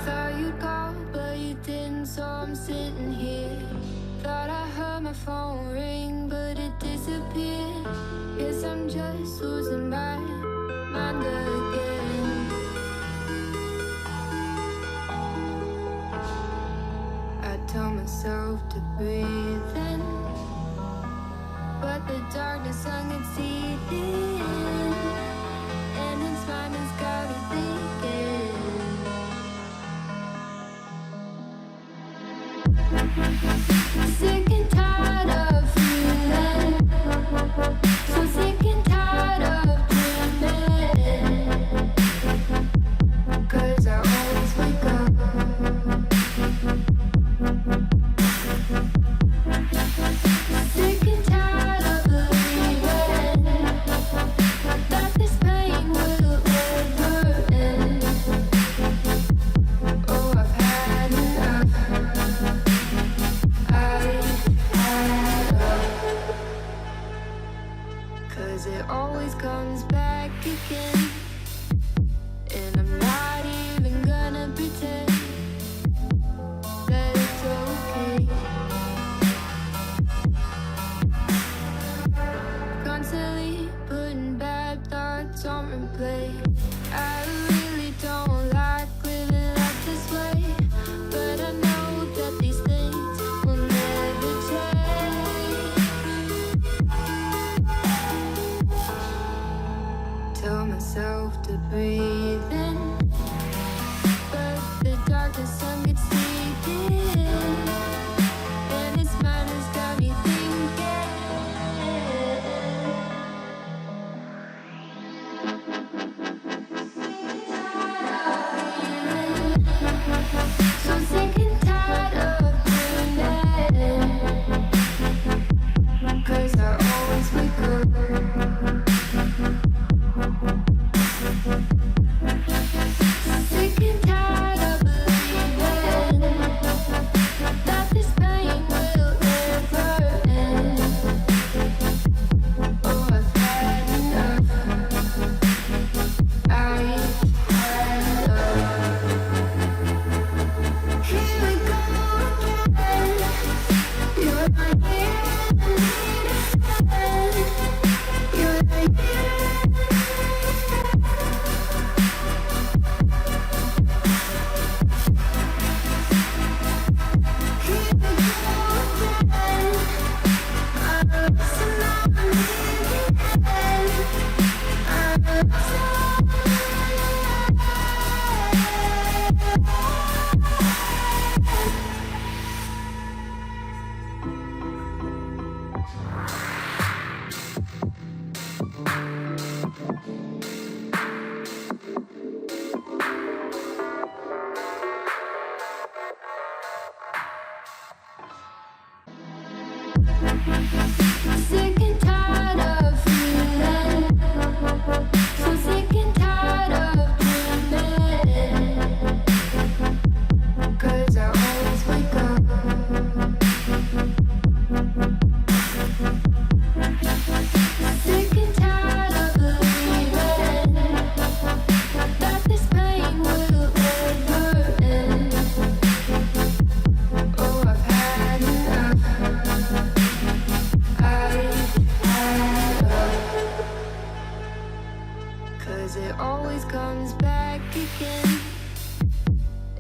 Thought you'd call, but you didn't, so I'm sitting here. Thought I heard my phone ring, but it disappeared. Guess I'm just losing my mind again. I told myself to breathe in, but the darkness hung its teeth in, and its mind has got me thinking. Sick and tired of feeling, so sick and tired of dreaming, 'cause I always wake up. Sick and tired of believing that this pain will never end. Oh, I've had enough. Cause it always comes back again, and I'm not even gonna pretend that it's okay. Constantly putting bad thoughts on replay. I really don't like living life this way, but I know that these things will never change. Tell myself to breathe in, but the darkness sun gets deep in, and its mind has got me thinking. So sick and tired of dreaming, 'cause I always wake up. Sick and tired of believing that this pain will never end. Oh, I've had enough. I've had enough. Here we go again. You're my end. You're the end. Sick and tired of feeling, so sick and tired of dreaming, 'cause I always wake up. Sick and tired of believing that this pain will never end. Oh, I've had enough. Cause it always comes back again,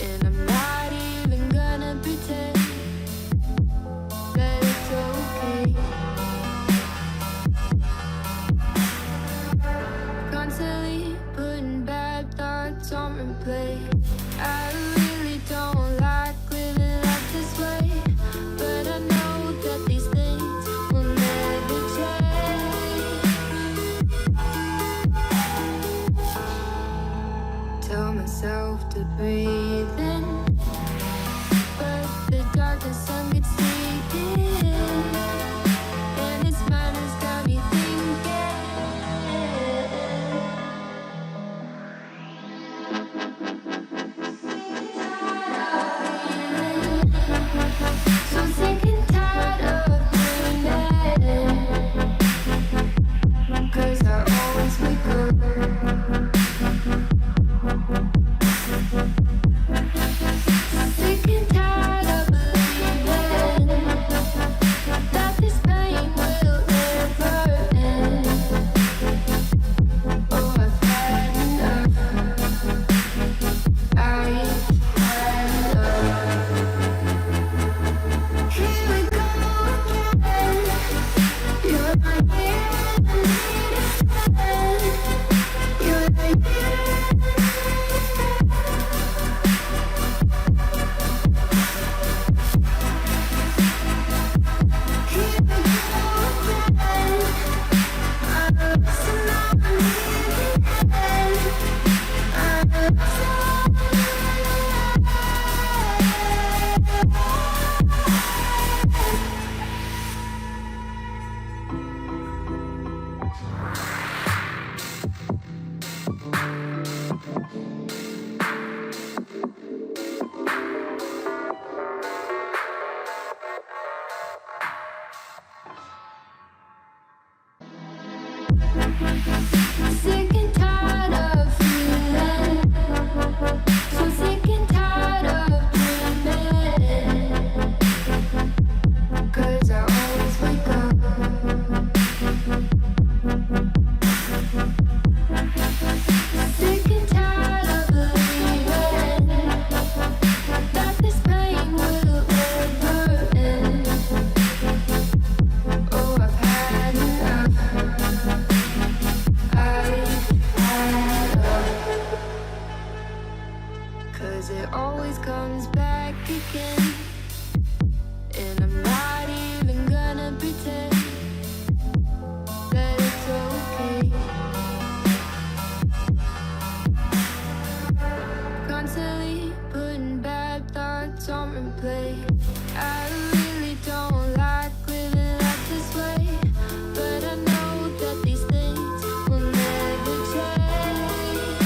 and I'm not even gonna pretend that it's okay. Constantly putting bad thoughts on replay. I really don't like living life this way, but I know that these things will never change. myself to breathe in, but the darkness sun gets sleeping, and its madness got me thinking. So sick and tired of dreaming, 'cause I always wake up. Sick and tired of believing that this pain will never end. Oh, I've had enough. I've had enough. Here we go again. You're my friend. You're the sick and tired of feeling, so sick and tired of dreaming, 'cause I always wake up. Sick and tired of believing that this pain will never end. Oh, I've had enough. I've had enough. 'Cause it always comes back again, and I'm not even gonna pretend that it's okay. Constantly putting bad thoughts on replay. I really don't like living life this way, but I know that these things will never change.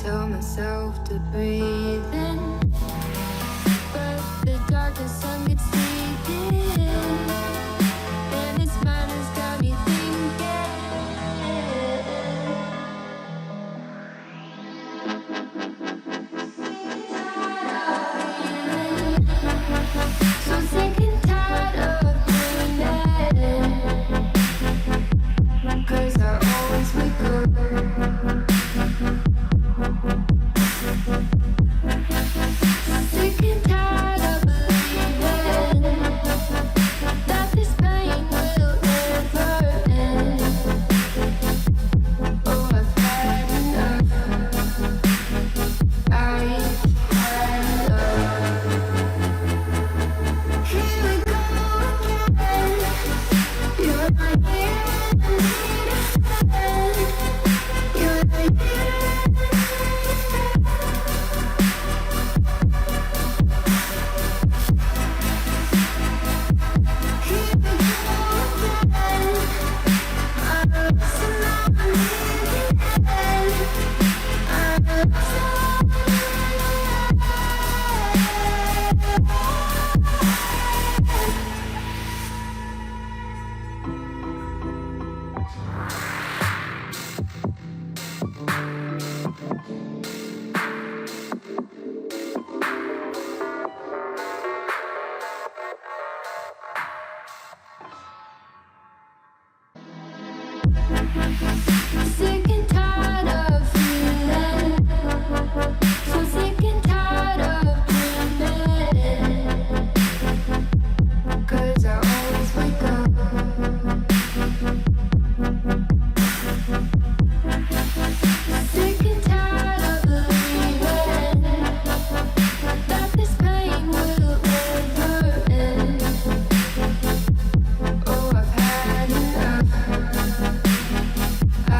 Tell myself to breathe in, but the darkness sun gets sleeping, and its madness got me thinking. So sick and tired of dreaming, 'cause I always wake up. Sick and tired of believing that this pain will never end. Oh, I've had enough. I've had enough. Here we go again. You're my friend. You're the sick and tired of feeling, so sick and tired of dreaming, 'cause I always wake up. Sick and tired of believing that this pain will never end. Oh, I've had enough. I